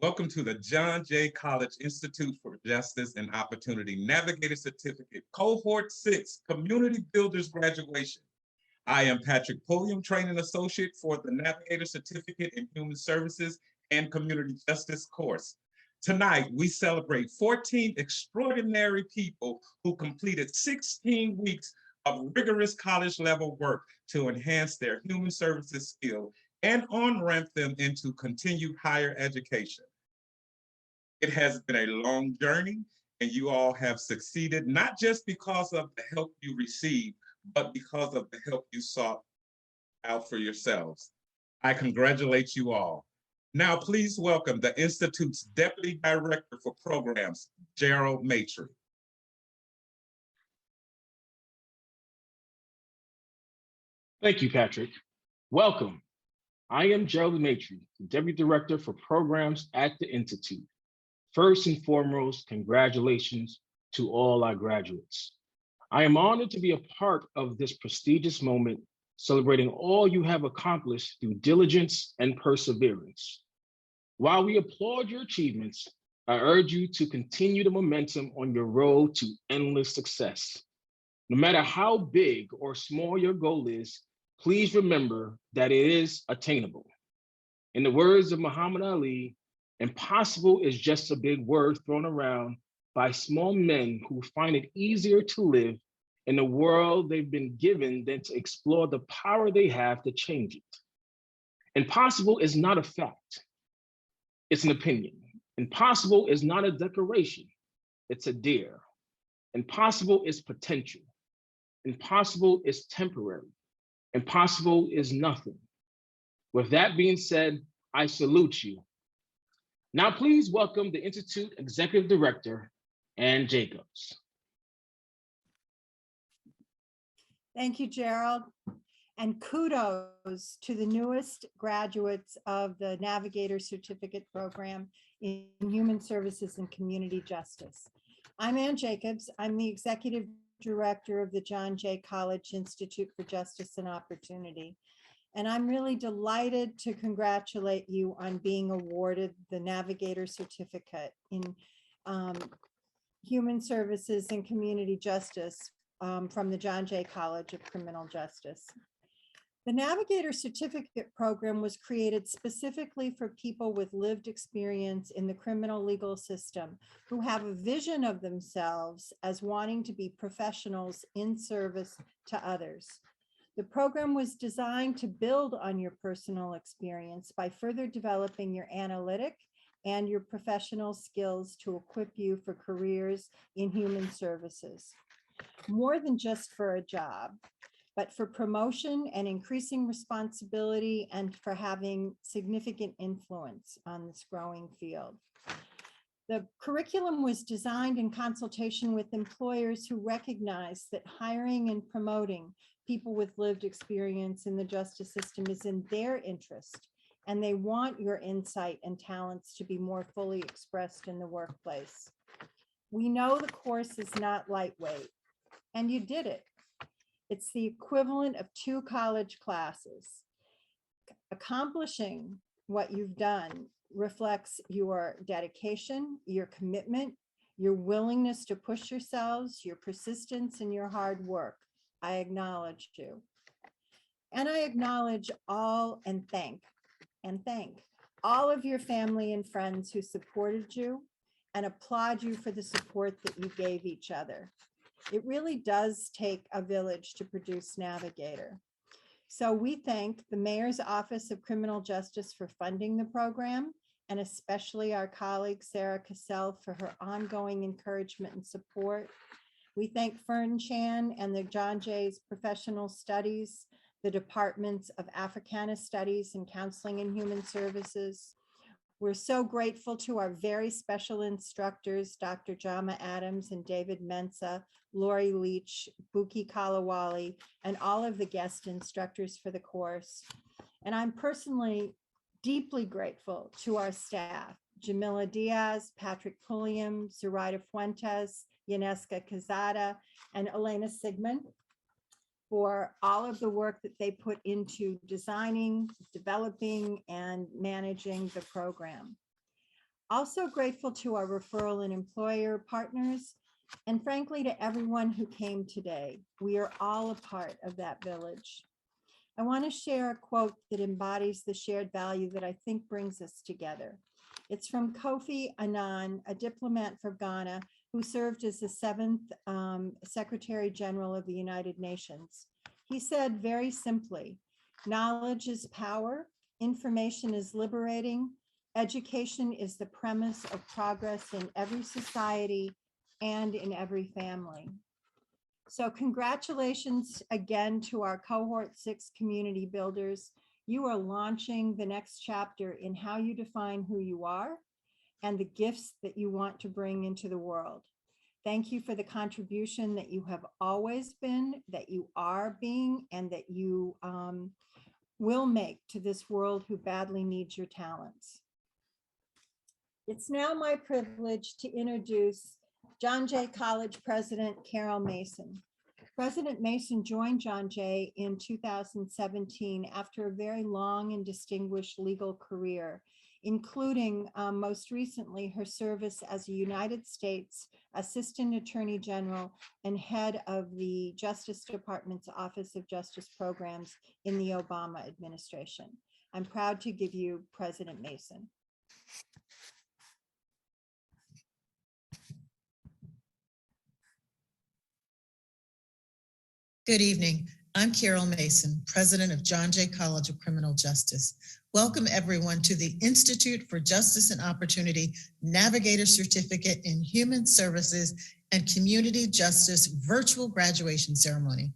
Welcome to the John Jay College Institute for Justice and Opportunity Navigator Certificate, Cohort 6, Community Builders Graduation. I am Patrick Pulliam, Training Associate for the Navigator Certificate in Human Services and Community Justice course. Tonight, we celebrate 14 extraordinary people who completed 16 weeks of rigorous college-level work to enhance their human services skill and on-ramp them into continued higher education. It has been a long journey, and you all have succeeded, not just because of the help you received, but because of the help you sought out for yourselves. I congratulate you all. Now, please welcome the Institute's Deputy Director for Programs, Gerald Maitre. Thank you, Patrick. Welcome. I am Gerald Maitre, the Deputy Director for Programs at the Institute. First and foremost, congratulations to all our graduates. I am honored to be a part of this prestigious moment, celebrating all you have accomplished through diligence and perseverance. While we applaud your achievements, I urge you to continue the momentum on your road to endless success. No matter how big or small your goal is, please remember that it is attainable. In the words of Muhammad Ali, impossible is just a big word thrown around by small men who find it easier to live in the world they've been given than to explore the power they have to change it. Impossible is not a fact, it's an opinion. Impossible is not a declaration, it's a dare. Impossible is potential. Impossible is temporary. Impossible is nothing. With that being said, I salute you. Now, please welcome the Institute Executive Director, Ann Jacobs. Thank you, Gerald. And kudos to the newest graduates of the Navigator Certificate Program in Human Services and Community Justice. I'm Ann Jacobs. I'm the Executive Director of the John Jay College Institute for Justice and Opportunity. And I'm really delighted to congratulate you on being awarded the Navigator Certificate in Human Services and Community Justice from the John Jay College of Criminal Justice. The Navigator Certificate Program was created specifically for people with lived experience in the criminal legal system who have a vision of themselves as wanting to be professionals in service to others. The program was designed to build on your personal experience by further developing your analytic and your professional skills to equip you for careers in human services. More than just for a job, but for promotion and increasing responsibility and for having significant influence on this growing field. The curriculum was designed in consultation with employers who recognize that hiring and promoting people with lived experience in the justice system is in their interest, and they want your insight and talents to be more fully expressed in the workplace. We know the course is not lightweight, and you did it. It's the equivalent of 2 college classes. Accomplishing what you've done reflects your dedication, your commitment, your willingness to push yourselves, your persistence, and your hard work. I acknowledge you. And I acknowledge all and thank all of your family and friends who supported you and applaud you for the support that you gave each other. It really does take a village to produce Navigator. So we thank the Mayor's Office of Criminal Justice for funding the program, and especially our colleague Sarah Cassell for her ongoing encouragement and support. We thank Fern Chan and the John Jay's Professional Studies, the Departments of Africana Studies and Counseling and Human Services. We're so grateful to our very special instructors, Dr. Jama Adams and David Mensa, Lori Leach, Buki Kalawali, and all of the guest instructors for the course. And I'm personally deeply grateful to our staff, Jamila Diaz, Patrick Pulliam, Zoraida Fuentes, Yaneska Kazada, and Elena Sigmund for all of the work that they put into designing, developing, and managing the program. Also grateful to our referral and employer partners, and frankly, to everyone who came today. We are all a part of that village. I want to share a quote that embodies the shared value that I think brings us together. It's from Kofi Annan, a diplomat for Ghana who served as the 7th Secretary General of the United Nations. He said very simply, knowledge is power, information is liberating, education is the premise of progress in every society and in every family. So congratulations again to our Cohort 6 community builders. You are launching the next chapter in how you define who you are and the gifts that you want to bring into the world. Thank you for the contribution that you have always been, that you are being, and that you will make to this world who badly needs your talents. It's now my privilege to introduce John Jay College President KAROL Mason. President Mason joined John Jay in 2017 after a very long and distinguished legal career, including most recently her service as a United States Assistant Attorney General and head of the Justice Department's Office of Justice Programs in the Obama administration. I'm proud to give you President Mason. Good evening. I'm KAROL Mason, President of John Jay College of Criminal Justice. Welcome everyone to the Institute for Justice and Opportunity Navigator Certificate in Human Services and Community Justice virtual graduation ceremony.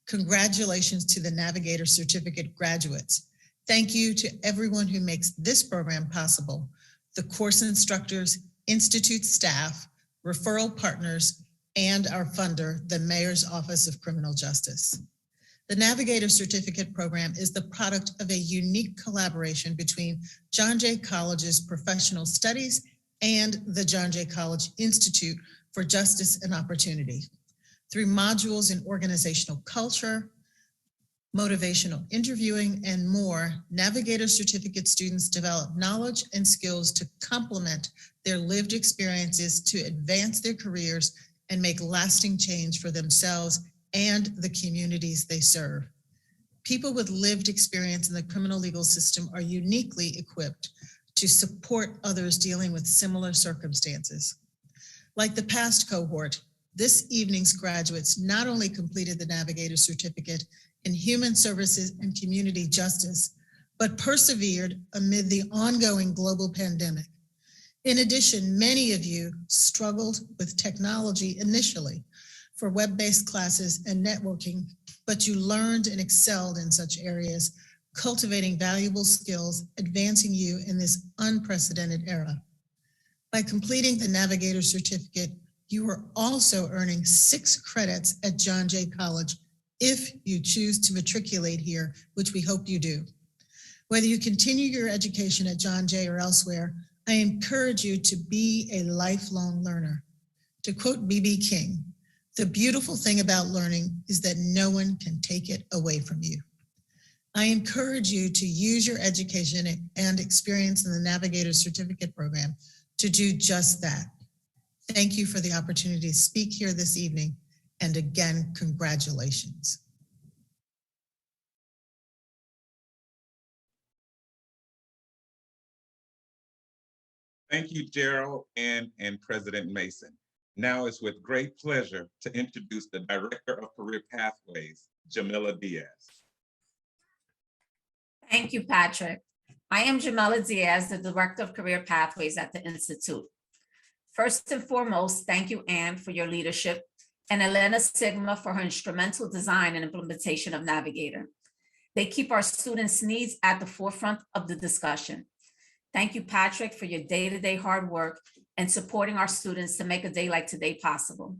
Congratulations to the Navigator Certificate graduates. Thank you to everyone who makes this program possible, the course instructors, Institute staff, referral partners, and our funder, the Mayor's Office of Criminal Justice. The Navigator Certificate Program is the product of a unique collaboration between John Jay College's Professional Studies and the John Jay College Institute for Justice and Opportunity. Through modules in organizational culture, motivational interviewing, and more, Navigator Certificate students develop knowledge and skills to complement their lived experiences to advance their careers and make lasting change for themselves and the communities they serve. People with lived experience in the criminal legal system are uniquely equipped to support others dealing with similar circumstances. Like the past cohort, this evening's graduates not only completed the Navigator Certificate in Human Services and Community Justice, but persevered amid the ongoing global pandemic. In addition, many of you struggled with technology initially for web-based classes and networking, but you learned and excelled in such areas, cultivating valuable skills, advancing you in this unprecedented era. By completing the Navigator Certificate, you are also earning 6 credits at John Jay College if you choose to matriculate here, which we hope you do. Whether you continue your education at John Jay or elsewhere, I encourage you to be a lifelong learner. To quote B.B. King, the beautiful thing about learning is that no one can take it away from you. I encourage you to use your education and experience in the Navigator Certificate Program to do just that. Thank you for the opportunity to speak here this evening, and again, congratulations. Thank you, Gerald and President Mason. Now it's with great pleasure to introduce the Director of Career Pathways, Jamila Diaz. Thank you, Patrick. I am Jamila Diaz, the Director of Career Pathways at the Institute. First and foremost, thank you, Anne, for your leadership, and Elena Sigma for her instrumental design and implementation of Navigator. They keep our students' needs at the forefront of the discussion. Thank you, Patrick, for your day-to-day hard work and supporting our students to make a day like today possible.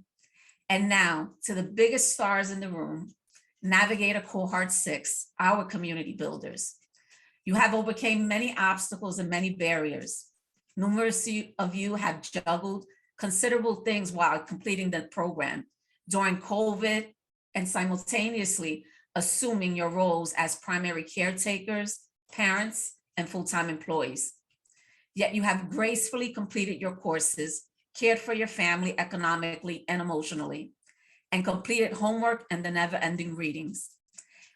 And now, to the biggest stars in the room, Navigator Cohort 6, our community builders. You have overcome many obstacles and many barriers. Numerous of you have juggled considerable things while completing the program during COVID and simultaneously assuming your roles as primary caretakers, parents, and full-time employees. yet you have gracefully completed your courses, cared for your family economically and emotionally, and completed homework and the never-ending readings.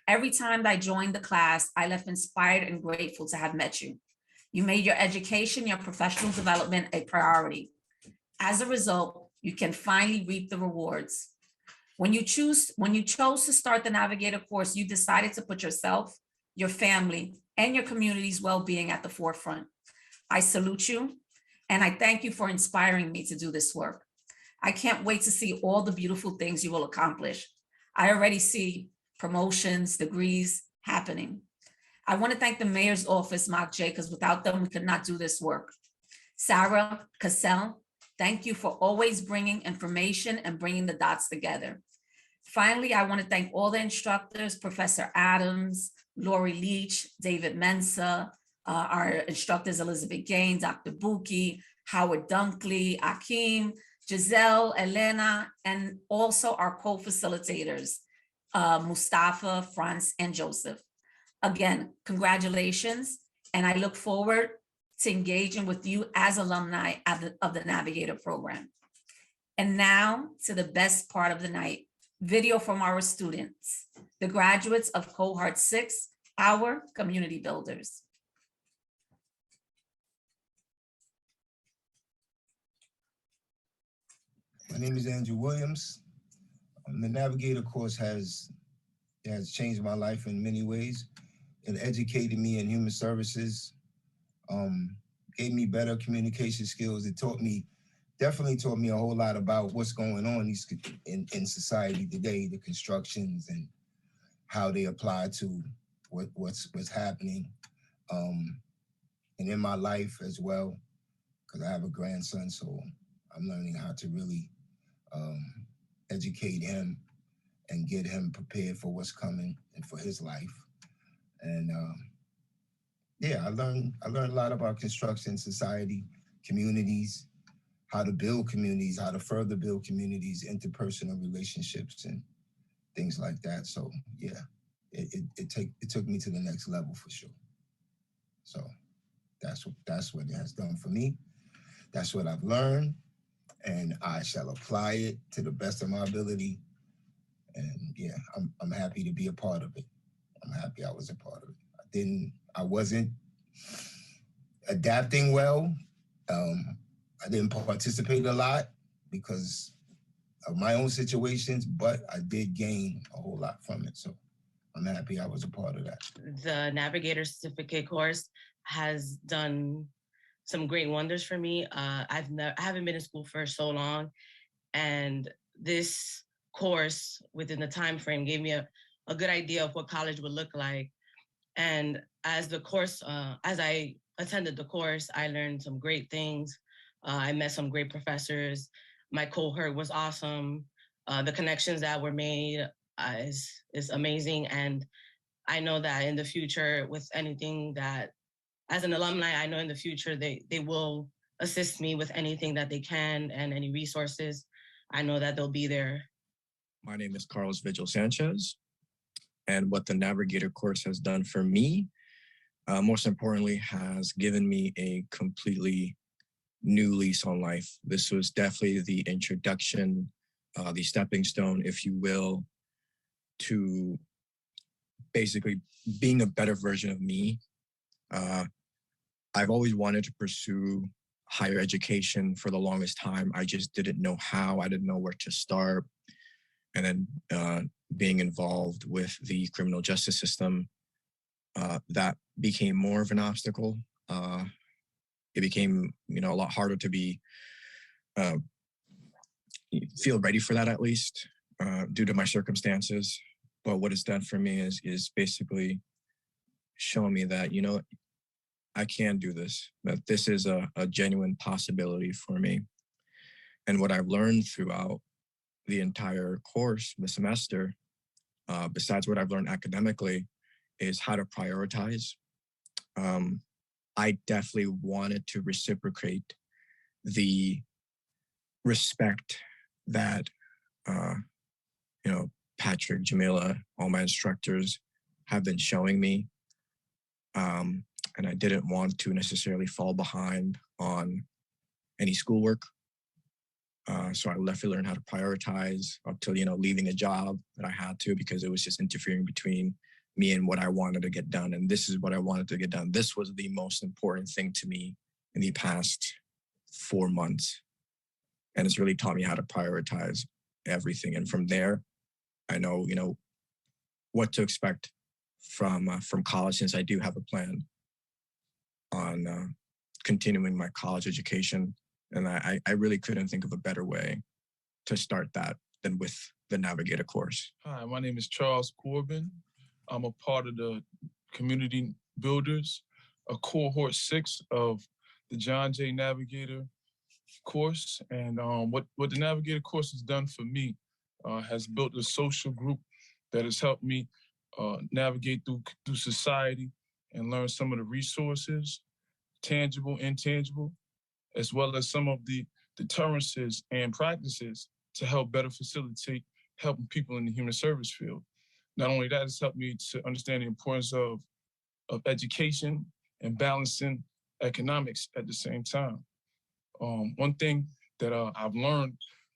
Every time I joined the class, I left inspired and grateful to have met you. You made your education, your professional development a priority. As a result, you can finally reap the rewards. When you chose to start the Navigator course, you decided to put yourself, your family, and your community's well-being at the forefront. I salute you, and I thank you for inspiring me to do this work. I can't wait to see all the beautiful things you will accomplish. I already see promotions, degrees happening. I want to thank the mayor's office, Mark J, because without them, we could not do this work. Sarah Cassell, thank you for always bringing information and bringing the dots together. Finally, I want to thank all the instructors, Professor Adams, Lori Leach, David Mensa, our instructors, Elizabeth Gaines, Dr. Buki, Howard Dunkley, Akeem, Giselle, Elena, and also our co-facilitators, Mustafa, Franz, and Joseph. Again, congratulations, and I look forward to engaging with you as alumni of the Navigator program. And now to the best part of the night, video from our students, the graduates of Cohort 6, our community builders. My name is Andrew Williams. The Navigator course has changed my life in many ways. It educated me in human services, gave me better communication skills. It definitely taught me a whole lot about what's going on in society today, the constructions and how they apply to what's happening, and in my life as well, because I have a grandson, so I'm learning how to really educate him and get him prepared for what's coming and for his life. And yeah, I learned a lot about construction, society, communities, how to build communities, how to further build communities, interpersonal relationships, and things like that. So yeah, it took me to the next level for sure. So that's what it has done for me. That's what I've learned, and I shall apply it to the best of my ability. And yeah, I'm happy to be a part of it. I'm happy I was a part of it. I wasn't adapting well. I didn't participate a lot because of my own situations, but I did gain a whole lot from it. So I'm happy I was a part of that. The Navigator Certificate course has done some great wonders for me. I haven't been in school for so long, and this course within the time frame gave me a good idea of what college would look like. And as I attended the course, I learned some great things. I met some great professors. My cohort was awesome. The connections that were made is amazing. And I know that in the future, with anything that, as an alumni, I know in the future they will assist me with anything that they can, and any resources. I know that they'll be there. My name is Carlos Vigil-Sanchez, and what the Navigator course has done for me, most importantly, has given me a completely new lease on life. This was definitely the introduction, the stepping stone, if you will, to basically being a better version of me. I've always wanted to pursue higher education for the longest time. I just didn't know how. I didn't know where to start. And then being involved with the criminal justice system, that became more of an obstacle. It became, a lot harder to feel ready for that, at least, due to my circumstances. But what it's done for me is basically showing me that, I can do this, that this is a genuine possibility for me. And what I've learned throughout the entire course, the semester, besides what I've learned academically, is how to prioritize. I definitely wanted to reciprocate the respect that, Patrick, Jamila, all my instructors have been showing me. And and I didn't want to necessarily fall behind on any schoolwork. So I left to learn how to prioritize up till, leaving a job that I had to, because it was just interfering between me and what I wanted to get done. And this is what I wanted to get done. This was the most important thing to me in the past 4 months. And it's really taught me how to prioritize everything. And from there, I know, what to expect from college, since I do have a plan on continuing my college education. And I really couldn't think of a better way to start that than with the Navigator course. Hi, my name is Charles Corbin. I'm a part of the Community Builders, a Cohort 6 of the John J. Navigator course. And what the Navigator course has done for me has built a social group that has helped me navigate through society and learn some of the resources, tangible, intangible, as well as some of the deterrences and practices to help better facilitate helping people in the human service field. Not only that, it's helped me to understand the importance of education and balancing economics at the same time. One thing that I've learned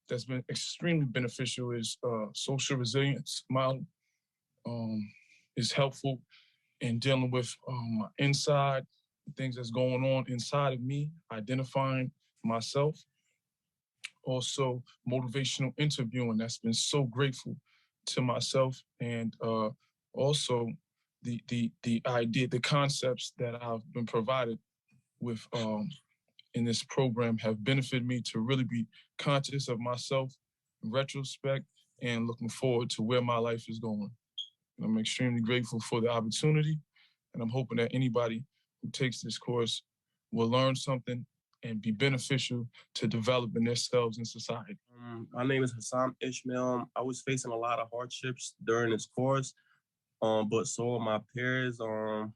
that's been extremely beneficial is social resilience model. Is helpful in dealing with inside things that's going on inside of me, identifying myself. Also, motivational interviewing, that's been so grateful to myself. And also the idea, the concepts that I've been provided with in this program have benefited me to really be conscious of myself in retrospect and looking forward to where my life is going. And I'm extremely grateful for the opportunity, and I'm hoping that anybody who takes this course will learn something and be beneficial to developing themselves in society. My name is Hosameldin Ismail. I was facing a lot of hardships during this course, but so are my peers. I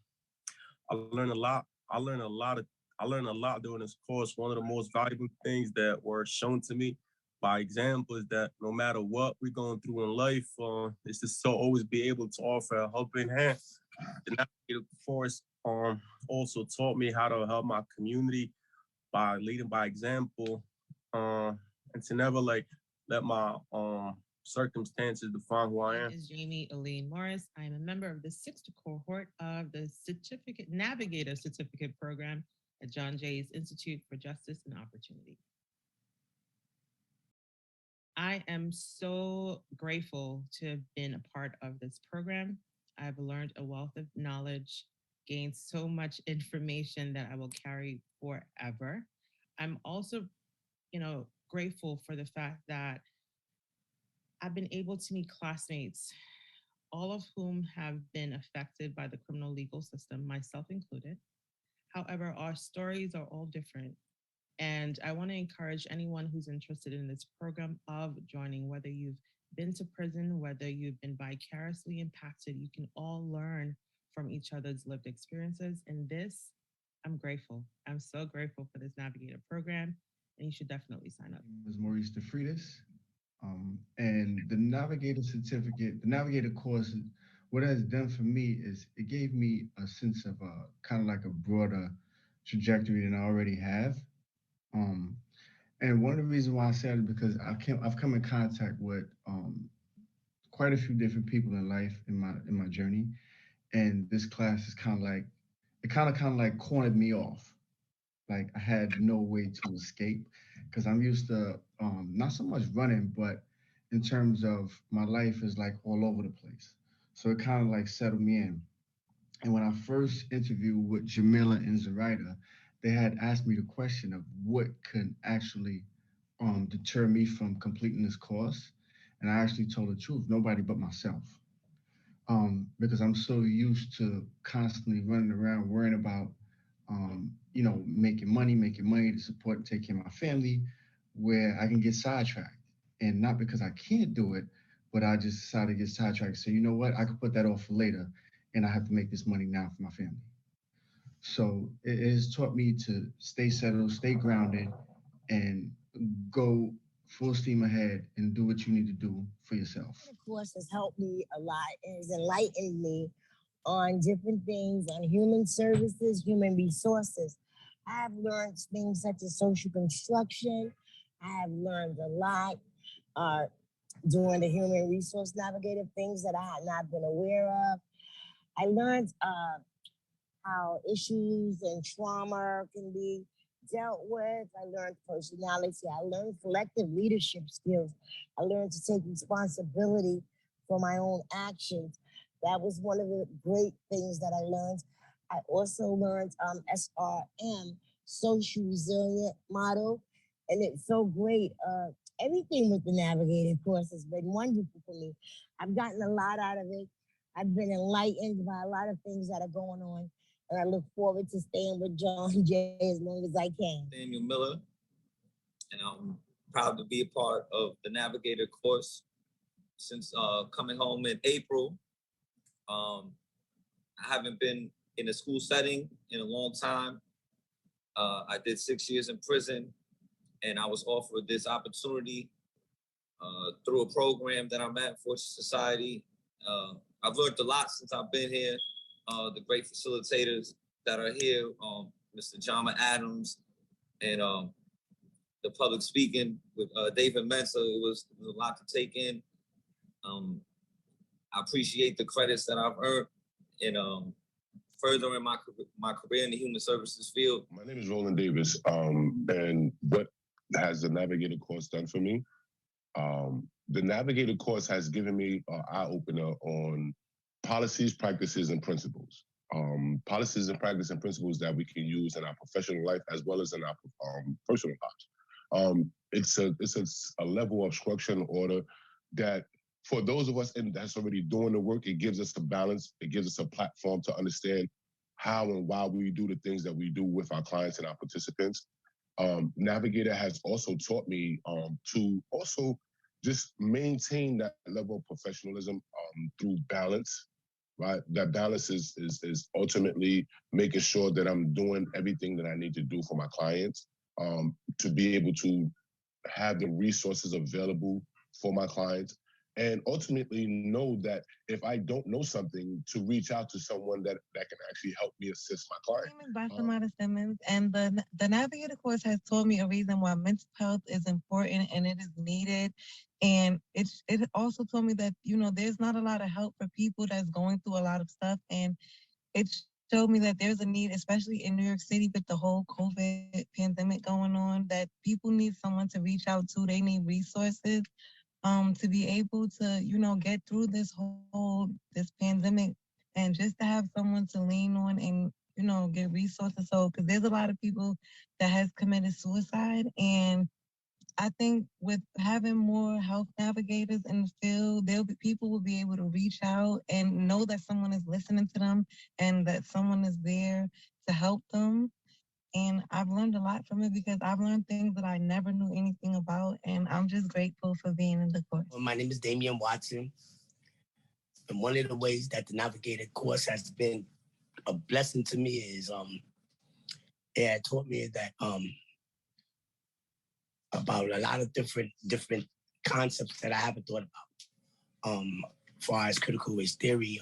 learned a lot. I learned a lot during this course. One of the most valuable things that were shown to me by example is that no matter what we're going through in life, it's just so always be able to offer a helping hand. The Navigator course also taught me how to help my community by leading by example, and to never let my circumstances define who I am. My name is Jamie Alleyne-Morris. I am a member of the 6th cohort of the Navigator Certificate Program at John Jay's Institute for Justice and Opportunity. I am so grateful to have been a part of this program. I've learned a wealth of knowledge, gained so much information that I will carry forever. I'm also, grateful for the fact that I've been able to meet classmates, all of whom have been affected by the criminal legal system, myself included. However, our stories are all different. And I want to encourage anyone who's interested in this program of joining, whether you've been to prison, whether you've been vicariously impacted, you can all learn from each other's lived experiences. And this, I'm grateful. I'm so grateful for this Navigator program, and you should definitely sign up. My name is Maurice De Frietas, and the Navigator certificate, the Navigator course, what it has done for me is it gave me a sense of kind of like a broader trajectory than I already have. And one of the reasons why I said it because I've come in contact with quite a few different people in life in my journey, and this class is kind of like cornered me off. Like I had no way to escape because I'm used to not so much running, but in terms of my life is like all over the place. So it kind of like settled me in. And when I first interviewed with Jamila and Zoraida, they had asked me the question of what could actually deter me from completing this course. And I actually told the truth, nobody but myself. Because I'm so used to constantly running around worrying about, making money to support and take care of my family, where I can get sidetracked. And not because I can't do it, but I just decided to get sidetracked. So you know what, I could put that off for later, and I have to make this money now for my family. So it has taught me to stay settled, stay grounded, and go full steam ahead and do what you need to do for yourself. The course has helped me a lot and has enlightened me on different things, on human services, human resources. I have learned things such as social construction. I have learned a lot doing the human resource navigator, things that I had not been aware of. I learned how issues and trauma can be dealt with. I learned personality. I learned collective leadership skills. I learned to take responsibility for my own actions. That was one of the great things that I learned. I also learned SRM, social resilient model, and it's so great. Everything with the Navigator course has been wonderful for me. I've gotten a lot out of it. I've been enlightened by a lot of things that are going on, and I look forward to staying with John Jay as long as I can. Nathanial Miller, and I'm proud to be a part of the Navigator course since coming home in April. I haven't been in a school setting in a long time. I did 6 years in prison, and I was offered this opportunity through a program that I'm at, Fortune Society. I've learned a lot since I've been here. The great facilitators that are here, Mr. Jama Adams, and the public speaking with David Mensa. It was a lot to take in. I appreciate the credits that I've earned in furthering my career in the human services field. My name is Rowland Davis, and what has the Navigator course done for me? The Navigator course has given me an eye-opener on policies, practices, and principles. Policies and practices and principles that we can use in our professional life as well as in our personal lives. It's a level of structure and order that for those of us that's already doing the work, it gives us a balance. It gives us a platform to understand how and why we do the things that we do with our clients and our participants. Navigator has also taught me to also just maintain that level of professionalism through balance, right? That balance is ultimately making sure that I'm doing everything that I need to do for my clients, to be able to have the resources available for my clients, and ultimately know that if I don't know something, to reach out to someone that can actually help me assist my client. My name is Basimata Simmons, and the Navigator course has taught me a reason why mental health is important and it is needed. And it also told me that, there's not a lot of help for people that's going through a lot of stuff. And it showed me that there's a need, especially in New York City with the whole COVID pandemic going on, that people need someone to reach out to. They need resources to be able to, get through this pandemic, and just to have someone to lean on and, get resources. So, because there's a lot of people that has committed suicide, and I think with having more health navigators in the field, people will be able to reach out and know that someone is listening to them and that someone is there to help them. And I've learned a lot from it because I've learned things that I never knew anything about. And I'm just grateful for being in the course. Well, my name is Damien Watson. And one of the ways that the Navigator course has been a blessing to me is it had taught me that about a lot of different concepts that I haven't thought about. As far as critical race theory,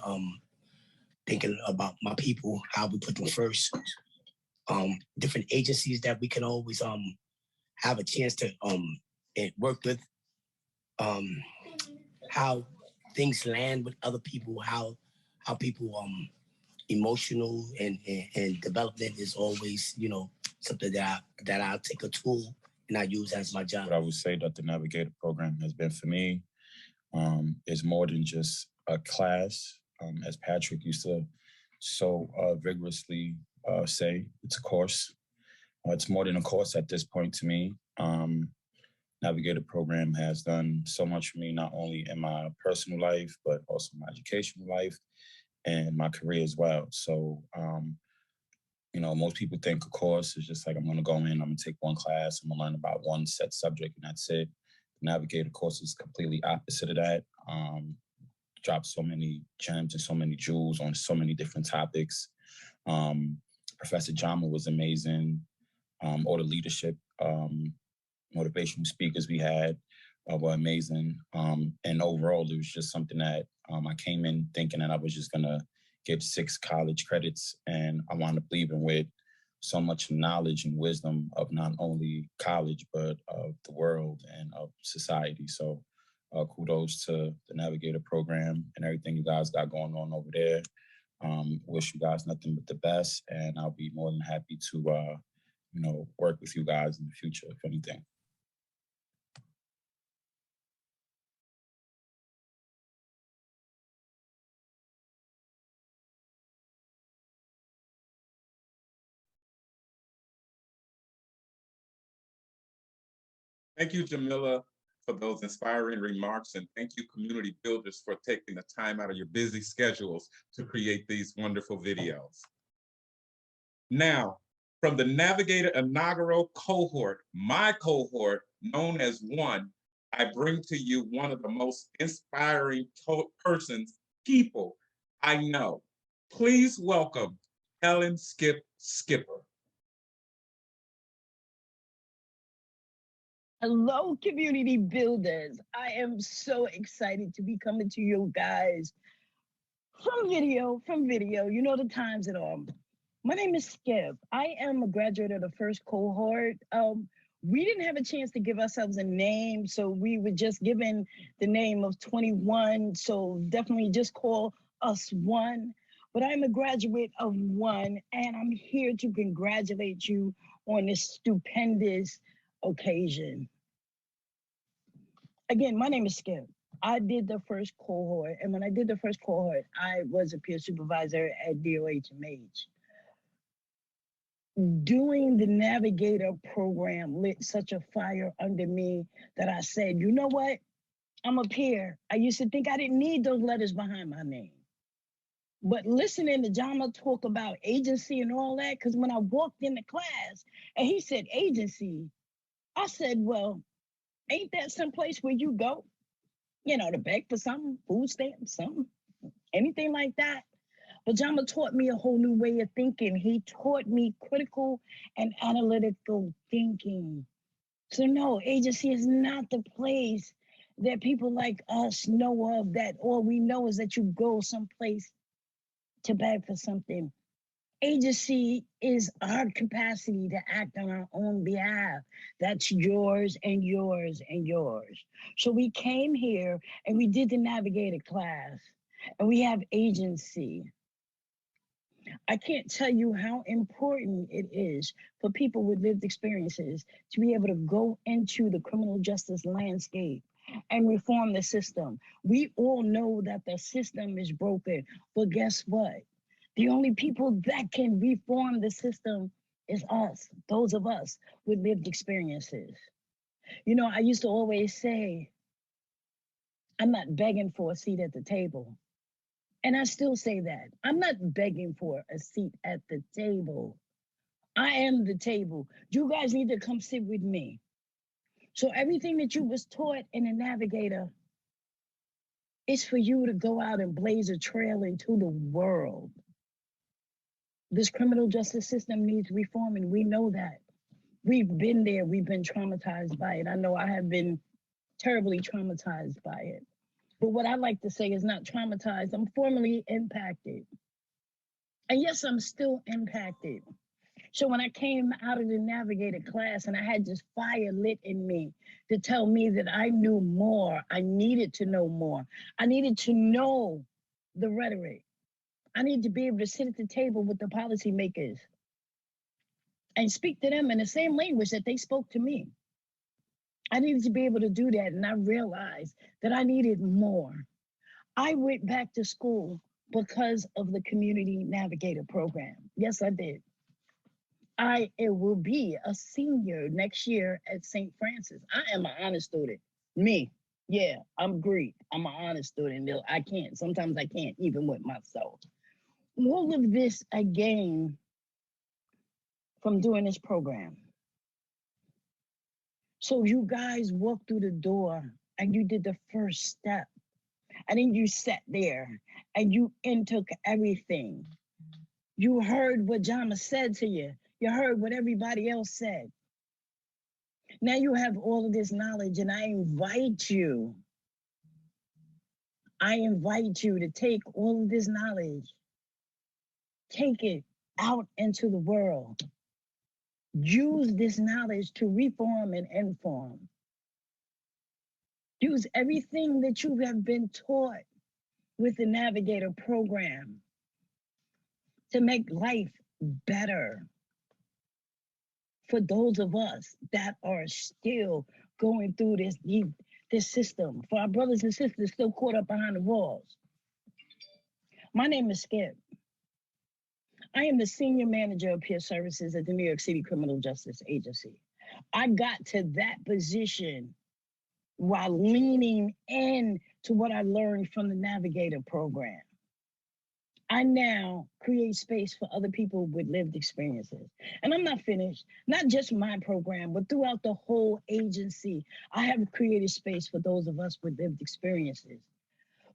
thinking about my people, how we put them first. Different agencies that we can always have a chance to work with, how things land with other people, how people emotional and development is always something that I'll take a tool and I use as my job. What I would say that the Navigator program has been for me is more than just a class, as Patrick used to so vigorously say, it's a course. It's more than a course at this point to me. Navigator program has done so much for me, not only in my personal life, but also my educational life and my career as well. So, most people think a course is just like, I'm going to go in, I'm going to take one class, I'm going to learn about one set subject, and that's it. The Navigator course is completely opposite of that. Dropped so many gems and so many jewels on so many different topics. Professor Jama was amazing. All the leadership, motivational speakers we had were amazing. And overall, it was just something that I came in thinking that I was just going to get 6 college credits, and I wound up leaving with so much knowledge and wisdom of not only college, but of the world and of society. So kudos to the Navigator program and everything you guys got going on over there. Wish you guys nothing but the best, and I'll be more than happy to, work with you guys in the future, if anything. Thank you, Jamila, for those inspiring remarks, and thank you, community builders, for taking the time out of your busy schedules to create these wonderful videos. Now, from the Navigator inaugural cohort, my cohort, known as One, I bring to you one of the most inspiring people I know. Please welcome Helen Skipper. Hello, community builders. I am so excited to be coming to you guys from video. You know the times and all. My name is Skip. I am a graduate of the first cohort. We didn't have a chance to give ourselves a name, so we were just given the name of 21. So definitely just call us One. But I'm a graduate of One, and I'm here to congratulate you on this stupendous occasion. Again, my name is Skip. I did the first cohort, and when I did the first cohort, I was a peer supervisor at DOHMH. Doing the Navigator program lit such a fire under me that I said, you know what? I'm a peer. I used to think I didn't need those letters behind my name. But listening to Jama talk about agency and all that, because when I walked into class and he said agency, I said, well, ain't that someplace where you go, to beg for something, food stamps, something, anything like that? But Jama taught me a whole new way of thinking. He taught me critical and analytical thinking. So no, agency is not the place that people like us know of, that all we know is that you go someplace to beg for something. Agency is our capacity to act on our own behalf. That's yours and yours and yours. So we came here and we did the Navigator class, and we have agency. I can't tell you how important it is for people with lived experiences to be able to go into the criminal justice landscape and reform the system. We all know that the system is broken, but guess what? The only people that can reform the system is us, those of us with lived experiences. I used to always say, I'm not begging for a seat at the table. And I still say that. I'm not begging for a seat at the table. I am the table. You guys need to come sit with me. So everything that you was taught in the Navigator is for you to go out and blaze a trail into the world. This criminal justice system needs reforming. We know that. We've been there. We've been traumatized by it. I know I have been terribly traumatized by it. But what I like to say is not traumatized. I'm formerly impacted. And yes, I'm still impacted. So when I came out of the Navigator class and I had this fire lit in me to tell me that I knew more, I needed to know more. I needed to know the rhetoric. I need to be able to sit at the table with the policymakers and speak to them in the same language that they spoke to me. I needed to be able to do that, and I realized that I needed more. I went back to school because of the Community Navigator program. Yes, I did. I will be a senior next year at St. Francis. I am an honor student. Me, yeah, I'm Greek. I'm an honor student. Sometimes I can't even with myself. All of this I gained from doing this program. So you guys walked through the door and you did the first step. And then you sat there and you intook everything. You heard what Jama said to you. You heard what everybody else said. Now you have all of this knowledge, and I invite you to take all of this knowledge take it out into the world. Use this knowledge to reform and inform. Use everything that you have been taught with the Navigator program to make life better for those of us that are still going through this system, for our brothers and sisters still caught up behind the walls. My name is Skip. I am the Senior Manager of Peer Services at the New York City Criminal Justice Agency. I got to that position while leaning in to what I learned from the Navigator program. I now create space for other people with lived experiences. And I'm not finished, not just my program, but throughout the whole agency, I have created space for those of us with lived experiences.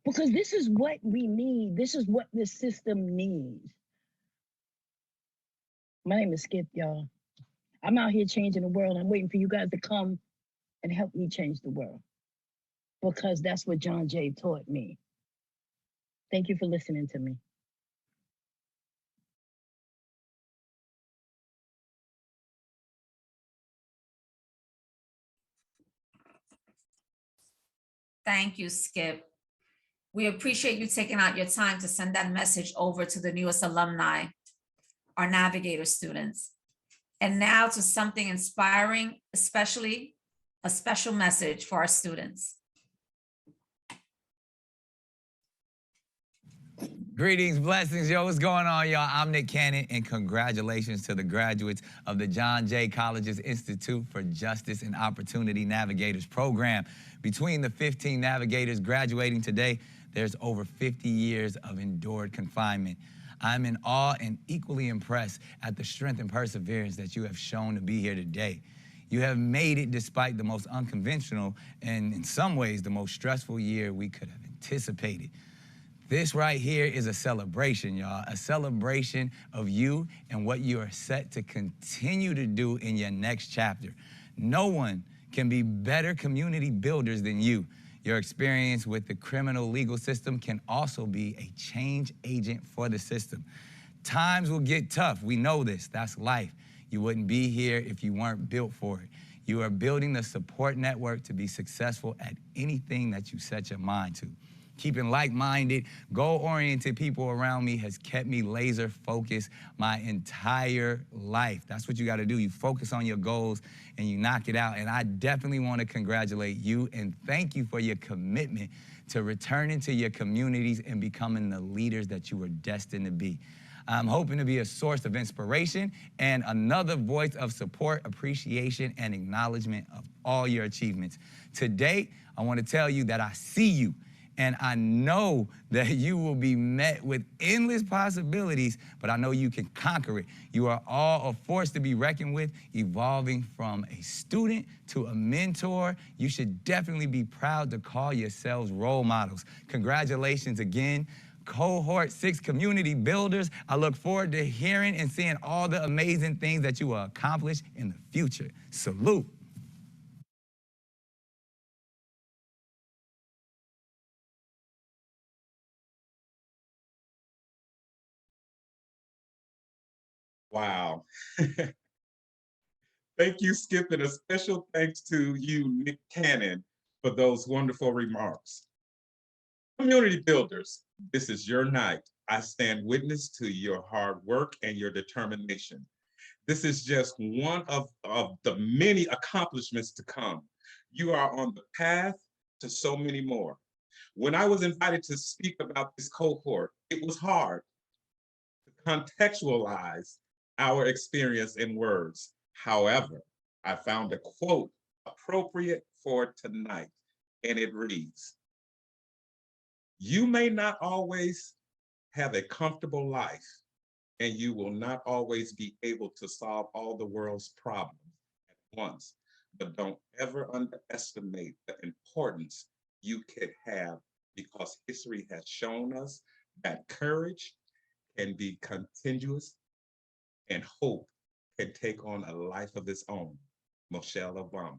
Because this is what we need. This is what this system needs. My name is Skip, y'all. I'm out here changing the world. I'm waiting for you guys to come and help me change the world. Because that's what John Jay taught me. Thank you for listening to me. Thank you, Skip. We appreciate you taking out your time to send that message over to the newest alumni, our Navigator students. And now to something inspiring, especially a special message for our students. Greetings, blessings, yo, what's going on, y'all? I'm Nick Cannon, and congratulations to the graduates of the John Jay College's Institute for Justice and Opportunity Navigators program. Between the 15 navigators graduating today, there's over 50 years of endured confinement. I'm in awe and equally impressed at the strength and perseverance that you have shown to be here today. You have made it despite the most unconventional and, in some ways, the most stressful year we could have anticipated. This right here is a celebration, y'all, a celebration of you and what you are set to continue to do in your next chapter. No one can be better community builders than you. Your experience with the criminal legal system can also be a change agent for the system. Times will get tough. We know this. That's life. You wouldn't be here if you weren't built for it. You are building the support network to be successful at anything that you set your mind to. Keeping like-minded, goal-oriented people around me has kept me laser focused my entire life. That's what you got to do. You focus on your goals and you knock it out. And I definitely want to congratulate you and thank you for your commitment to returning to your communities and becoming the leaders that you were destined to be. I'm hoping to be a source of inspiration and another voice of support, appreciation, and acknowledgement of all your achievements. Today, I want to tell you that I see you. And I know that you will be met with endless possibilities, but I know you can conquer it. You are all a force to be reckoned with, evolving from a student to a mentor. You should definitely be proud to call yourselves role models. Congratulations again, Cohort 6 community builders. I look forward to hearing and seeing all the amazing things that you will accomplish in the future. Salute. Wow. Thank you, Skip, and a special thanks to you, Nick Cannon, for those wonderful remarks. Community builders, this is your night. I stand witness to your hard work and your determination. This is just one of the many accomplishments to come. You are on the path to so many more. When I was invited to speak about this cohort, it was hard to contextualize our experience in words. However, I found a quote appropriate for tonight, and it reads, "You may not always have a comfortable life, and you will not always be able to solve all the world's problems at once, but don't ever underestimate the importance you could have, because history has shown us that courage can be contagious and hope can take on a life of its own." Michelle Obama.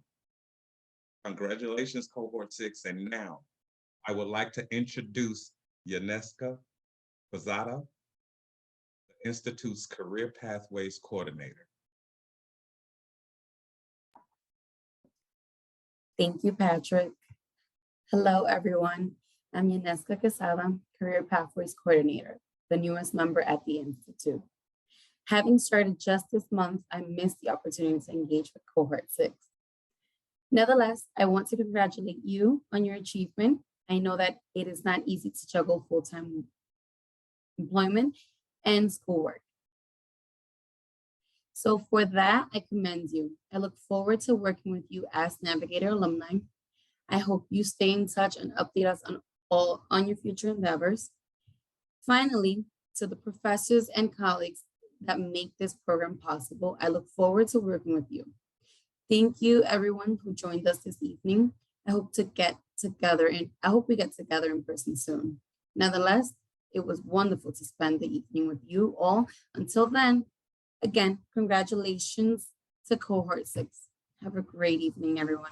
Congratulations, Cohort 6. And now I would like to introduce Yaneska Pizzata, the Institute's Career Pathways Coordinator. Thank you, Patrick. Hello, everyone. I'm Yaneska Quesada, Career Pathways Coordinator, the newest member at the Institute. Having started just this month, I missed the opportunity to engage with Cohort 6. Nevertheless, I want to congratulate you on your achievement. I know that it is not easy to juggle full-time employment and schoolwork. So for that, I commend you. I look forward to working with you as Navigator alumni. I hope you stay in touch and update us on your future endeavors. Finally, to the professors and colleagues that make this program possible, I look forward to working with you. Thank you, everyone who joined us this evening. I hope we get together in person soon. Nonetheless, it was wonderful to spend the evening with you all. Until then, again, congratulations to Cohort 6. Have a great evening, everyone.